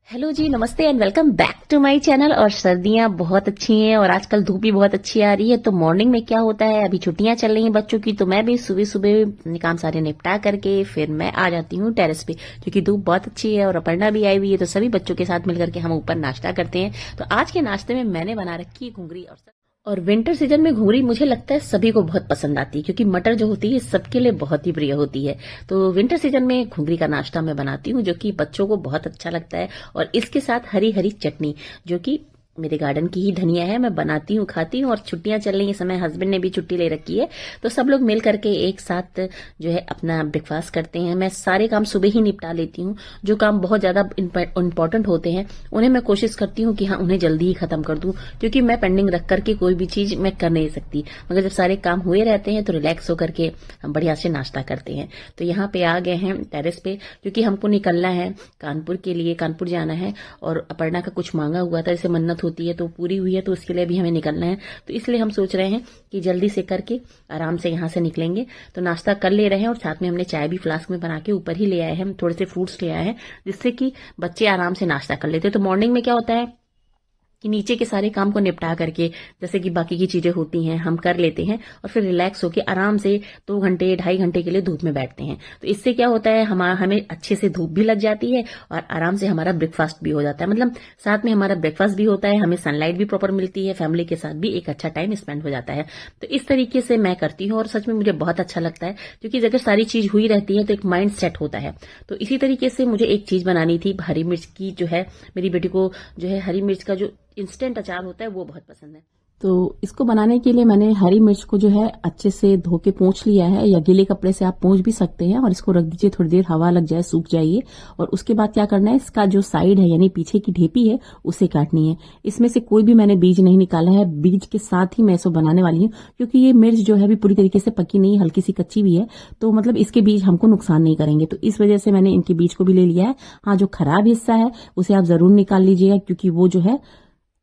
Hello ji, नमस्ते and welcome back to my channel. और सर्दियां बहुत अच्छी हैं और आजकल धूप भी बहुत अच्छी आ रही है। तो मॉर्निंग में क्या होता है, अभी छुट्टियां चल रही हैं बच्चों की, तो मैं भी सुबह सुबह अपने काम सारे निपटा करके फिर मैं आ जाती हूँ टेरेस पे, क्योंकि धूप बहुत अच्छी है और अपर्णा भी आई हुई है। तो सभी बच्चों के साथ मिलकर के हम ऊपर नाश्ता करते हैं। तो आज के नाश्ते में मैंने बना रखी है घुंगरी और विंटर सीजन में घुंगरी मुझे लगता है सभी को बहुत पसंद आती है, क्योंकि मटर जो होती है सबके लिए बहुत ही प्रिय होती है। तो विंटर सीजन में घुंगरी का नाश्ता मैं बनाती हूँ, जो कि बच्चों को बहुत अच्छा लगता है। और इसके साथ हरी हरी चटनी, जो कि मेरे गार्डन की ही धनिया है, मैं बनाती हूँ, खाती हूँ। और छुट्टियां चल रही हैं, समय हस्बैंड ने भी छुट्टी ले रखी है, तो सब लोग मिल करके एक साथ जो है अपना ब्रेकफास्ट करते हैं। मैं सारे काम सुबह ही निपटा लेती हूँ। जो काम बहुत ज्यादा इंपॉर्टेंट होते हैं उन्हें मैं कोशिश करती हूँ कि हाँ उन्हें जल्दी ही खत्म कर दूं, क्योंकि मैं पेंडिंग रख करके कोई भी चीज मैं कर नहीं सकती। मगर जब सारे काम हुए रहते हैं तो रिलैक्स होकर के हम बढ़िया से नाश्ता करते हैं। तो यहाँ पे आ गए हैं टेरेस पे, क्योंकि हमको निकलना है कानपुर के लिए, कानपुर जाना है। और अपर्णा का कुछ मांगा हुआ था, जैसे मन्नत होती है तो पूरी हुई है, तो उसके लिए भी हमें निकलना है। तो इसलिए हम सोच रहे हैं कि जल्दी से करके आराम से यहाँ से निकलेंगे। तो नाश्ता कर ले रहे हैं और साथ में हमने चाय भी फ्लास्क में बना के ऊपर ही ले आए हैं। हम थोड़े से फ्रूट्स ले आए हैं, जिससे कि बच्चे आराम से नाश्ता कर लेते हैं। तो मॉर्निंग में क्या होता है कि नीचे के सारे काम को निपटा करके, जैसे कि बाकी की चीजें होती हैं, हम कर लेते हैं और फिर रिलैक्स होके आराम से 2 घंटे 2.5 घंटे के लिए धूप में बैठते हैं। तो इससे क्या होता है, हमें अच्छे से धूप भी लग जाती है और आराम से हमारा ब्रेकफास्ट भी हो जाता है। मतलब साथ में हमारा ब्रेकफास्ट भी होता है, हमें सनलाइट भी प्रॉपर मिलती है, फैमिली के साथ भी एक अच्छा टाइम स्पेंड हो जाता है। तो इस तरीके से मैं करती हूँ और सच में मुझे बहुत अच्छा लगता है, क्योंकि अगर सारी चीज हुई रहती है तो एक माइंड सेट होता है। तो इसी तरीके से मुझे एक चीज बनानी थी, हरी मिर्च की, जो है मेरी बेटी को जो है हरी मिर्च का जो इंस्टेंट अचार होता है वो बहुत पसंद है। तो इसको बनाने के लिए मैंने हरी मिर्च को जो है अच्छे से धो के पोंछ लिया है, या गीले कपड़े से आप पोंछ भी सकते हैं। और इसको रख दीजिए, थोड़ी देर हवा लग जाए, सूख जाइए। और उसके बाद क्या करना है, इसका जो साइड है यानी पीछे की ढेपी है उसे काटनी है। इसमें से कोई भी मैंने बीज नहीं निकाला है, बीज के साथ ही मैं इसको बनाने वाली हूँ, क्योंकि ये मिर्च जो है अभी पूरी तरीके से पकी नहीं, हल्की सी कच्ची भी है। तो मतलब इसके बीज हमको नुकसान नहीं करेंगे, तो इस वजह से मैंने इनके बीज को भी ले लिया है। हाँ, जो खराब हिस्सा है उसे आप जरूर निकाल लीजिएगा, क्योंकि वो जो है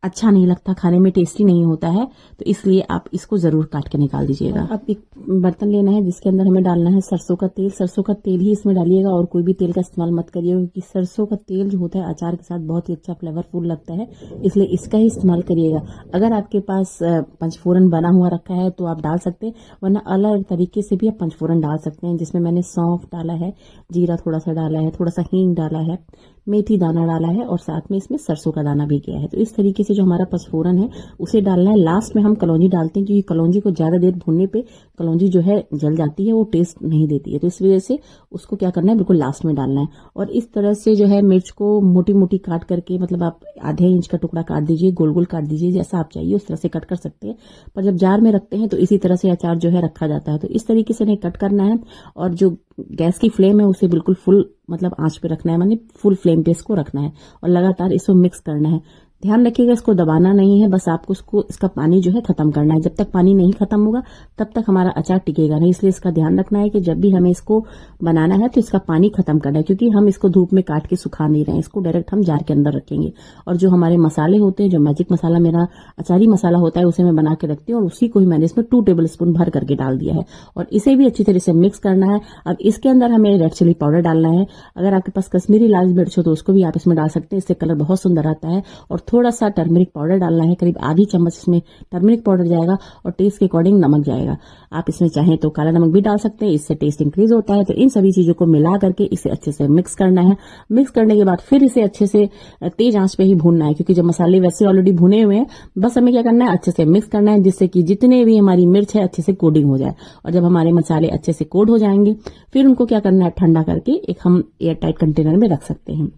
अच्छा नहीं लगता, खाने में टेस्टी नहीं होता है। तो इसलिए आप इसको जरूर काट के निकाल दीजिएगा। अब एक बर्तन लेना है जिसके अंदर हमें डालना है सरसों का तेल। सरसों का तेल ही इसमें डालिएगा और कोई भी तेल का इस्तेमाल मत करिएगा, क्योंकि सरसों का तेल जो होता है अचार के साथ बहुत ही अच्छा फ्लेवरफुल लगता है, इसलिए इसका ही इस्तेमाल करिएगा। अगर आपके पास पंचफोरन बना हुआ रखा है तो आप डाल सकते हैं, वरना अलग तरीके से भी आप पंचफोरन डाल सकते हैं। जिसमें मैंने सौंफ डाला है, जीरा थोड़ा सा डाला है, थोड़ा सा हींग डाला है, मेथी दाना डाला है और साथ में इसमें सरसों का दाना भी गया है। तो इस तरीके से जो हमारा पचफोरन है उसे डालना है। लास्ट में हम कलौंजी डालते हैं, क्योंकि कलौंजी को ज्यादा देर भूनने पे कलौंजी जो है जल जाती है, वो टेस्ट नहीं देती है। तो इस वजह से उसको क्या करना है, बिल्कुल लास्ट में डालना है। और इस तरह से जो है मिर्च को मोटी मोटी काट करके, मतलब आप आधे इंच का टुकड़ा काट दीजिए, गोल गोल काट दीजिए, जैसा आप चाहिए उस तरह से कट कर सकते हैं। पर जब जार में रखते हैं तो इसी तरह से अचार जो है रखा जाता है। तो इस तरीके से नहीं कट करना है। और जो गैस की फ्लेम है उसे बिल्कुल फुल, मतलब आंच पे रखना है, माने फुल फ्लेम पे इसको रखना है और लगातार इसको मिक्स करना है। ध्यान रखिएगा, इसको दबाना नहीं है, बस आपको इसका पानी जो है खत्म करना है। जब तक पानी नहीं खत्म होगा तब तक हमारा अचार टिकेगा नहीं। इसलिए इसका ध्यान रखना है कि जब भी हमें इसको बनाना है तो इसका पानी खत्म करना है, क्योंकि हम इसको धूप में काट के सुखा नहीं रहे हैं, इसको डायरेक्ट हम जार के अंदर रखेंगे। और जो हमारे मसाले होते हैं, जो मैजिक मसाला मेरा अचारी मसाला होता है, उसे मैं बना के रखती हूँ और उसी को ही मैंने इसमें 2 टेबल स्पून भर करके डाल दिया है। और इसे भी अच्छी तरह से मिक्स करना है। अब इसके अंदर हमें रेड चिली पाउडर डालना है। अगर आपके पास कश्मीरी लाल मिर्च हो तो उसको भी आप इसमें डाल सकते हैं, इससे कलर बहुत सुंदर आता है। और थोड़ा सा टर्मरिक पाउडर डालना है, करीब आधी चम्मच इसमें टर्मरिक पाउडर जाएगा और टेस्ट के अकॉर्डिंग नमक जाएगा। आप इसमें चाहें तो काला नमक भी डाल सकते हैं, इससे टेस्ट इंक्रीज होता है। तो इन सभी चीजों को मिला करके इसे अच्छे से मिक्स करना है। मिक्स करने के बाद फिर इसे अच्छे से तेज आंच पे ही भूनना है, क्योंकि जब मसाले वैसे ऑलरेडी भुने हुए हैं, बस हमें क्या करना है, अच्छे से मिक्स करना है, जिससे कि जितने भी हमारी मिर्च है अच्छे से कोडिंग हो जाए। और जब हमारे मसाले अच्छे से कोड हो जाएंगे, फिर उनको क्या करना है, ठंडा करके एक हम एयर टाइट कंटेनर में रख सकते हैं।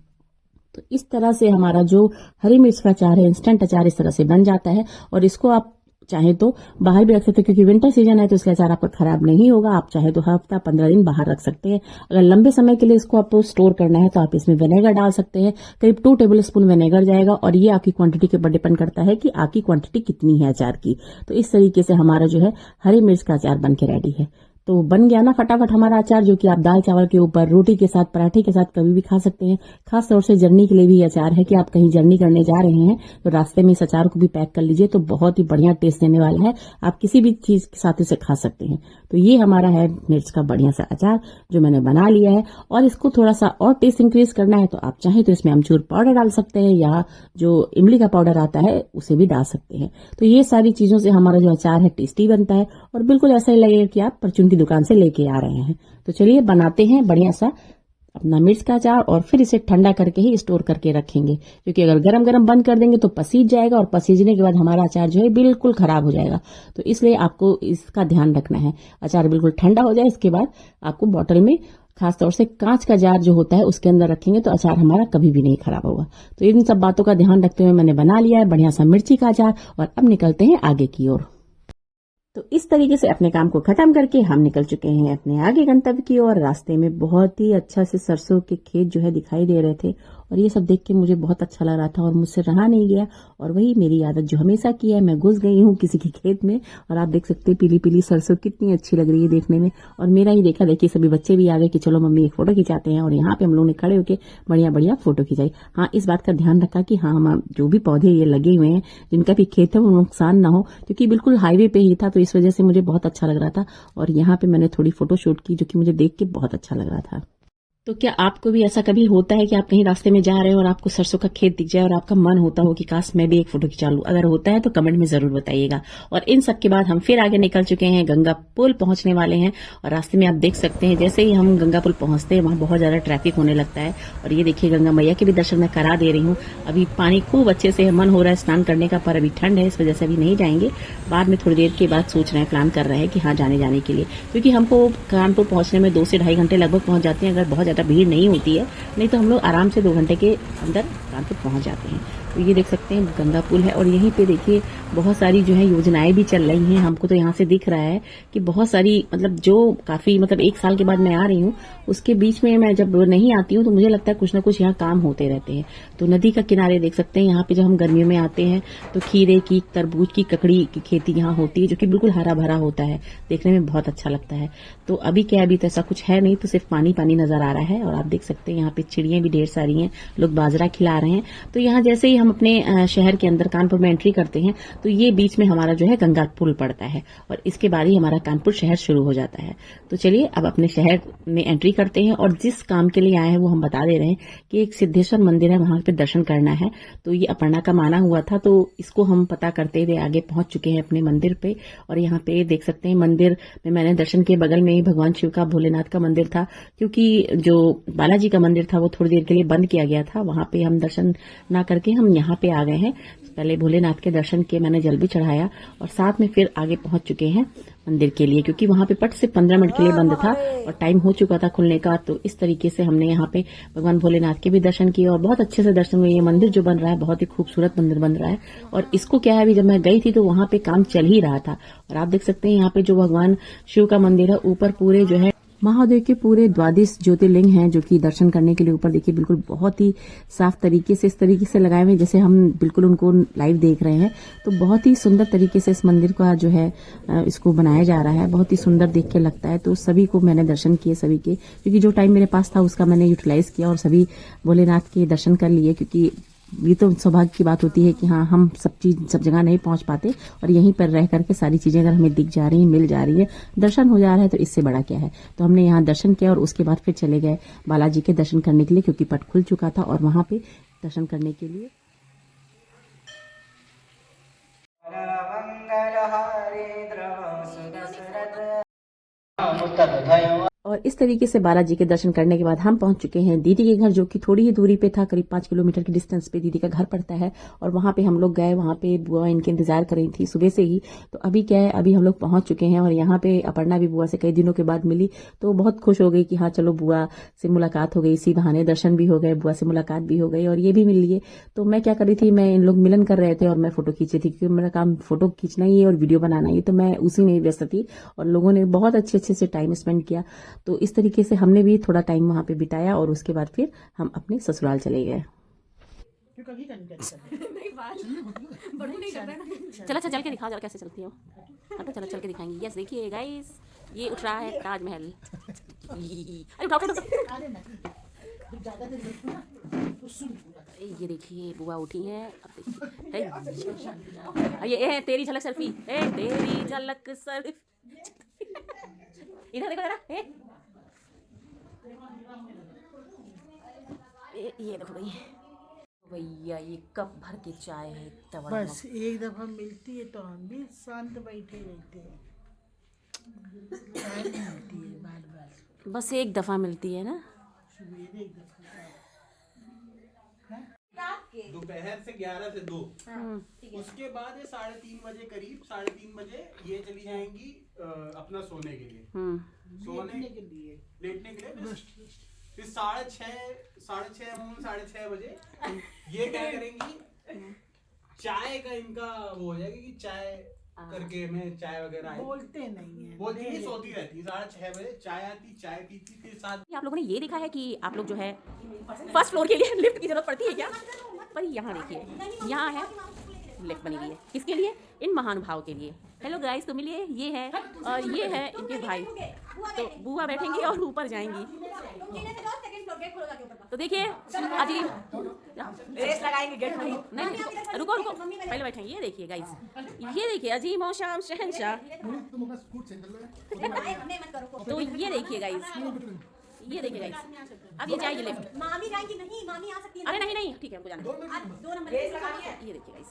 तो इस तरह से हमारा जो हरी मिर्च का अचार है, इंस्टेंट अचार, इस तरह से बन जाता है। और इसको आप चाहे तो बाहर भी रख सकते हैं, क्योंकि विंटर सीजन है तो इसका अचार आपका खराब नहीं होगा। आप चाहे तो हफ्ता 15 दिन बाहर रख सकते हैं। अगर लंबे समय के लिए इसको आपको स्टोर करना है तो आप इसमें विनेगर डाल सकते हैं, करीब 2 टेबल स्पून विनेगर जाएगा। और ये आपकी क्वांटिटी के ऊपर डिपेंड करता है कि आपकी क्वांटिटी कितनी है अचार की। तो इस तरीके से हमारा जो है हरी मिर्च का अचार बन के रेडी है। तो बन गया ना फटाफट हमारा अचार, जो कि आप दाल चावल के ऊपर, रोटी के साथ, पराठे के साथ कभी भी खा सकते हैं। खास तौर से जर्नी के लिए भी अचार है कि आप कहीं जर्नी करने जा रहे हैं तो रास्ते में इस अचार को भी पैक कर लीजिए, तो बहुत ही बढ़िया टेस्ट देने वाला है। आप किसी भी चीज के साथ इसे खा सकते हैं। तो ये हमारा है मिर्च का बढ़िया सा अचार जो मैंने बना लिया है। और इसको थोड़ा सा और टेस्ट इंक्रीज करना है तो आप चाहें तो इसमें अमचूर पाउडर डाल सकते हैं, या जो इमली का पाउडर आता है उसे भी डाल सकते हैं। तो ये सारी चीजों से हमारा जो अचार है टेस्टी बनता है और बिल्कुल ऐसा ही लगेगा कि आप परचून की दुकान से लेके आ रहे हैं। तो चलिए बनाते हैं बढ़िया सा अपना मिर्च का अचार, और फिर इसे ठंडा करके ही स्टोर करके रखेंगे, क्योंकि अगर गरम गरम बंद कर देंगे तो पसीज जाएगा, और पसीजने के बाद हमारा अचार जो है बिल्कुल खराब हो जाएगा। तो इसलिए आपको इसका ध्यान रखना है। अचार बिल्कुल ठंडा हो जाए इसके बाद आपको बॉटल में, खासतौर से कांच का जार जो होता है उसके अंदर रखेंगे तो अचार हमारा कभी भी नहीं खराब होगा। तो इन सब बातों का ध्यान रखते हुए मैंने बना लिया है बढ़िया सा मिर्ची का अचार, और अब निकलते हैं आगे की ओर। तो इस तरीके से अपने काम को खत्म करके हम निकल चुके हैं अपने आगे गंतव्य की ओर। रास्ते में बहुत ही अच्छा से सरसों के खेत जो है दिखाई दे रहे थे, और ये सब देख के मुझे बहुत अच्छा लग रहा था और मुझसे रहा नहीं गया। और वही मेरी आदत जो हमेशा की है, मैं घुस गई हूँ किसी के खेत में, और आप देख सकते हैं पीली पीली सरसों कितनी अच्छी लग रही है देखने में। और मेरा ही देखा देखी सभी बच्चे भी आ गए कि चलो मम्मी एक फोटो खिंचाते हैं, और यहाँ पे हम लोग ने खड़े होकर बढ़िया बढ़िया फोटो खिंचाई। हाँ, इस बात का ध्यान रखा कि हाँ, हम जो भी पौधे ये लगे हुए हैं, जिनका भी खेत है, वो नुकसान ना हो, क्योंकि बिल्कुल हाईवे पे ही था, तो इस वजह से मुझे बहुत अच्छा लग रहा था। और यहाँ पे मैंने थोड़ी फोटो शूट की जो कि मुझे देख के बहुत अच्छा लग रहा था। तो क्या आपको भी ऐसा कभी होता है कि आप कहीं रास्ते में जा रहे हो और आपको सरसों का खेत दिख जाए और आपका मन होता हो कि काश मैं भी एक फोटो खिंचा लूं? अगर होता है तो कमेंट में जरूर बताइएगा। और इन सब के बाद हम फिर आगे निकल चुके हैं, गंगा पुल पहुंचने वाले हैं। और रास्ते में आप देख सकते हैं जैसे ही हम गंगा पुल पहुंचते हैं वहां बहुत ज्यादा ट्रैफिक होने लगता है। और ये देखिए गंगा मैया के भी दर्शन मैं करा दे रही हूँ। अभी पानी खूब अच्छे से मन हो रहा है स्नान करने का, पर अभी ठंड है इस वजह से अभी नहीं जाएंगे। बाद में थोड़ी देर के बाद सोच रहे हैं, प्लान कर रहे हैं कि हाँ जाने के लिए, क्योंकि हमको कानपुर पहुंचने में 2 से ढाई घंटे लगभग पहुंच जाते हैं, अगर बहुत ज्यादा भीड़ नहीं होती है। नहीं तो हम लोग आराम से 2 घंटे के अंदर कानपुर पहुंच जाते हैं। तो ये देख सकते हैं गंगा पुल है, और यहीं पे देखिए बहुत सारी जो है योजनाएं भी चल रही हैं। हमको तो यहाँ से दिख रहा है कि बहुत सारी, मतलब जो काफी, मतलब 1 साल के बाद मैं आ रही हूँ, उसके बीच में मैं जब नहीं आती हूँ तो मुझे लगता है कुछ ना कुछ यहाँ काम होते रहते हैं। तो नदी का किनारे देख सकते हैं, यहाँ पे जब हम गर्मियों में आते हैं तो खीरे की, तरबूज की, ककड़ी की खेती यहाँ होती है, जो कि बिल्कुल हरा भरा होता है, देखने में बहुत अच्छा लगता है। तो अभी क्या, अभी तो ऐसा कुछ है नहीं, तो सिर्फ पानी पानी नजर आ रहा है। और आप देख सकते हैं यहाँ पे चिड़ियां भी ढेर सारी हैं, लोग बाजरा खिला रहे हैं। तो यहाँ जैसे ही हम अपने शहर के अंदर कानपुर में एंट्री करते हैं तो ये बीच में हमारा जो है गंगा पुल पड़ता है, और इसके बाद ही हमारा कानपुर शहर शुरू हो जाता है। तो चलिए अब अपने शहर में एंट्री करते हैं, और जिस काम के लिए आए हैं वो हम बता दे रहे हैं कि एक सिद्धेश्वर मंदिर है, वहां पे दर्शन करना है। तो ये अपर्णा का माना हुआ था, तो इसको हम पता करते हुए आगे पहुंच चुके हैं अपने मंदिर पे। और यहाँ पे देख सकते हैं मंदिर में मैंने दर्शन किए, बगल में ही भगवान शिव का, भोलेनाथ का मंदिर था, क्योंकि जो बालाजी का मंदिर था वो थोड़ी देर के लिए बंद किया गया था। वहां पे हम दर्शन ना करके हम यहाँ पे आ गए हैं। पहले भोलेनाथ के दर्शन किए, मैंने जल भी चढ़ाया, और साथ में फिर आगे पहुंच चुके हैं मंदिर के लिए, क्योंकि वहां पे पट से 15 मिनट के लिए बंद था और टाइम हो चुका था खुलने का। तो इस तरीके से हमने यहाँ पे भगवान भोलेनाथ के भी दर्शन किए, और बहुत अच्छे से दर्शन हुए। ये मंदिर जो बन रहा है बहुत ही खूबसूरत मंदिर बन रहा है, और इसको क्या है, अभी जब मैं गई थी तो वहां पे काम चल ही रहा था। और आप देख सकते हैं यहाँ पे जो भगवान शिव का मंदिर है, ऊपर पूरे जो है महादेव के पूरे 22 ज्योतिर्लिंग हैं, जो कि दर्शन करने के लिए ऊपर देखिए बिल्कुल बहुत ही साफ तरीके से, इस तरीके से लगाए हुए जैसे हम बिल्कुल उनको लाइव देख रहे हैं। तो बहुत ही सुंदर तरीके से इस मंदिर का जो है इसको बनाया जा रहा है, बहुत ही सुंदर देख के लगता है। तो सभी को मैंने दर्शन किए, सभी के, क्योंकि जो टाइम मेरे पास था उसका मैंने यूटिलाइज किया और सभी भोलेनाथ के दर्शन कर लिए, क्योंकि ये तो सौभाग्य की बात होती है कि हाँ, हम सब जगह नहीं पहुंच पाते, और यहीं पर रह करके सारी चीजें अगर हमें दिख जा रही हैं, मिल जा रही है, दर्शन हो जा रहा है, तो इससे बड़ा क्या है। तो हमने यहाँ दर्शन किया और उसके बाद फिर चले गए बालाजी के दर्शन करने के लिए, क्योंकि पट खुल चुका था, और वहां पे दर्शन करने के लिए और इस तरीके से बालाजी के दर्शन करने के बाद हम पहुंच चुके हैं दीदी के घर, जो कि थोड़ी ही दूरी पे था, करीब 5 किलोमीटर की डिस्टेंस पे दीदी का घर पड़ता है। और वहां पे हम लोग गए, वहां पे बुआ इनके इंतजार कर रही थी सुबह से ही। तो अभी क्या है, अभी हम लोग पहुंच चुके हैं, और यहाँ पे अपर्णा भी बुआ से कई दिनों के बाद मिली, तो बहुत खुश हो गई कि हाँ चलो बुआ से मुलाकात हो गई, इसी बहाने दर्शन भी हो गए, बुआ से मुलाकात भी हो गई, और ये भी मिल लिए। तो मैं क्या कर रही थी, मैं इन लोग मिलन कर रहे थे और मैं फोटो खींच रही थी, क्योंकि मेरा काम फोटो खींचना ही है और वीडियो बनाना ही, तो मैं उसी में व्यस्त थी। और लोगों ने बहुत अच्छे से टाइम स्पेंड किया। तो इस तरीके से हमने भी थोड़ा टाइम वहां पे बिताया, और उसके बाद फिर हम अपने ससुराल चले गए। चलो अच्छा चल के दिखाओ जरा कैसे चलती हो। हाँ तो चलो चल के दिखाएंगे। यस देखिए गाइस, ये उठ रहा है ताजमहल। अरे उठाओ उठाओ। ये देखिए बुआ उठी है। अब देखिए ये तेरी झलक सेल्फी, तेरी झलक सेल्फी। इधर देखो जरा। ये देखो भैया ये कप भर के चाय है। बस एक दफा मिलती है तो हम भी शांत बैठे रहते हैं। चाय मिलती है बार बार, बस एक दफा मिलती है ना। सवेरे एक दफा। दोपहर से 11 से 2। उसके बाद ये 3:30 बजे करीब 3:30 बजे ये चली जाएंगी अपना सोने के लिए। सोने के लिए लेटने के लिए। फिर 6:30 6:30 बजे ये क्या करेंगी, चाय का इनका वो हो जाएगा कि चाय करके मैं चाय वगैरह बोलते नहीं है, बोलती नहीं, सोती रहती है। 6:30 बजे चाय आती, चाय पीती, फिर साथ। आप लोगों ने ये देखा है कि आप लोग जो है फर्स्ट फ्लोर के लिए लिफ्ट की जरूरत पड़ती है क्या? पर यहाँ देखिए, यहाँ है लिफ्ट बनी हुई है। किसके लिए? इन महानुभाव के लिए। हेलो गाइस, तो मिलिए, ये है और ये है इनके भाई। तो बुआ बैठेंगी और ऊपर जाएंगी। तो देखिए अजीब रेस लगाएंगे गेट पर। नहीं रुको रुको, पहले बैठेंगे। ये देखिए गाइस, ये देखिए अजीम और शाम शहंशाह। तो ये देखिए गाइस, ये देखिए गाइस, अब ये जाएगी लिफ्ट। मामी जाएंगी नहीं, मामी आ सकती है। अरे नहीं नहीं ठीक है, हमको जाना है। 2 नंबर ये देखिए गाइस,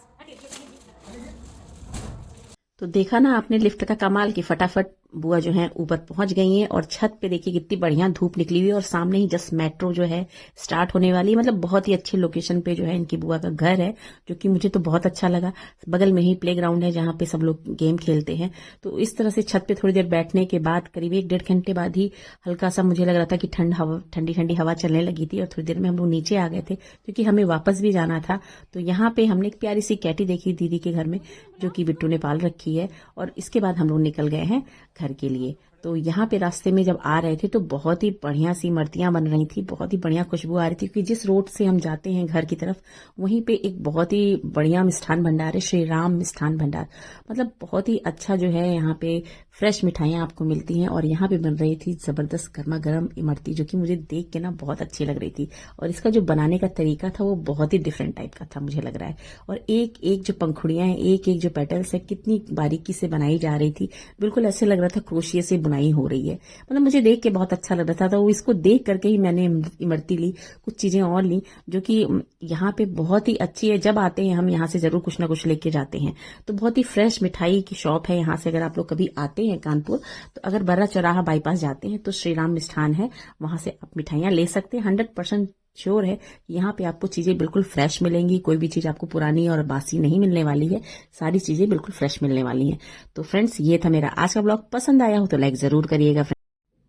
तो देखा ना आपने लिफ्ट का कमाल की फटाफट बुआ जो है ऊपर पहुंच गई हैं और छत पे देखिए कितनी बढ़िया धूप निकली हुई है और सामने ही जस्ट मेट्रो जो है स्टार्ट होने वाली है। मतलब बहुत ही अच्छी लोकेशन पे जो है इनकी बुआ का घर है, जो कि मुझे तो बहुत अच्छा लगा। बगल में ही प्लेग्राउंड है जहां पे सब लोग गेम खेलते हैं। तो इस तरह से छत पे थोड़ी देर बैठने के बाद करीब 1-1.5 घंटे बाद ही हल्का सा मुझे लग रहा था कि ठंडी ठंडी हवा चलने लगी थी और थोड़ी देर में हम लोग नीचे आ गए थे क्योंकि हमें वापस भी जाना था। तो यहाँ पे हमने एक प्यारी सी कैटी देखी दीदी के घर में, जो कि बिट्टू ने पाल रखी है। और इसके बाद हम लोग निकल गए हैं घर के लिए। तो यहाँ पे रास्ते में जब आ रहे थे तो बहुत ही बढ़िया सी इमरतियां बन रही थी, बहुत ही बढ़िया खुशबू आ रही थी क्योंकि जिस रोड से हम जाते हैं घर की तरफ वहीं पे एक बहुत ही बढ़िया मिष्ठान भंडार है, श्री राम मिष्ठान भंडार। मतलब बहुत ही अच्छा जो है यहाँ पे फ्रेश मिठाइयां आपको मिलती हैं। और यहाँ पे बन रही थी जबरदस्त गर्मा गर्म इमरती, जो कि मुझे देख के ना बहुत अच्छी लग रही थी। और इसका जो बनाने का तरीका था वो बहुत ही डिफरेंट टाइप का था मुझे लग रहा है। और एक एक जो पंखुड़ियां हैं, एक एक जो पेटल्स है, कितनी बारीकी से बनाई जा रही थी। बिल्कुल ऐसे लग रहा था क्रोशिया से बुनाई हो रही है। मतलब मुझे देख के बहुत अच्छा लग रहा था। तो इसको देख करके ही मैंने इमरती ली, कुछ चीजें और ली जो कि यहाँ पे बहुत ही अच्छी है। जब आते हैं हम यहाँ से जरूर कुछ ना कुछ लेके जाते हैं। तो बहुत ही फ्रेश मिठाई की शॉप है यहाँ से। अगर आप लोग कभी आते हैं कानपुर, तो अगर बर्रा चौराहा बाईपास जाते हैं तो श्री राम मिष्ठान है, वहां से आप मिठाइयां ले सकते हैं। 100% श्योर है यहाँ पे आपको चीजें बिल्कुल फ्रेश मिलेंगी। कोई भी चीज आपको पुरानी और बासी नहीं मिलने वाली है, सारी चीजें बिल्कुल फ्रेश मिलने वाली हैं। तो फ्रेंड्स, ये था मेरा आज का ब्लॉग। पसंद आया हो तो लाइक जरूर करिएगा।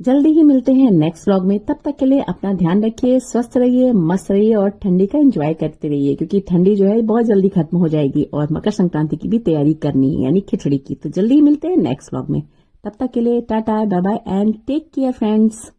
जल्दी ही मिलते हैं नेक्स्ट व्लॉग में। तब तक के लिए अपना ध्यान रखिए, स्वस्थ रहिए, मस्त रहिए और ठंडी का एंजॉय करते रहिए, क्योंकि ठंडी जो है बहुत जल्दी खत्म हो जाएगी और मकर संक्रांति की भी तैयारी करनी है, यानी खिचड़ी की। तो जल्दी ही मिलते हैं नेक्स्ट व्लॉग में। तब तक के लिए tata, bye bye and take care friends.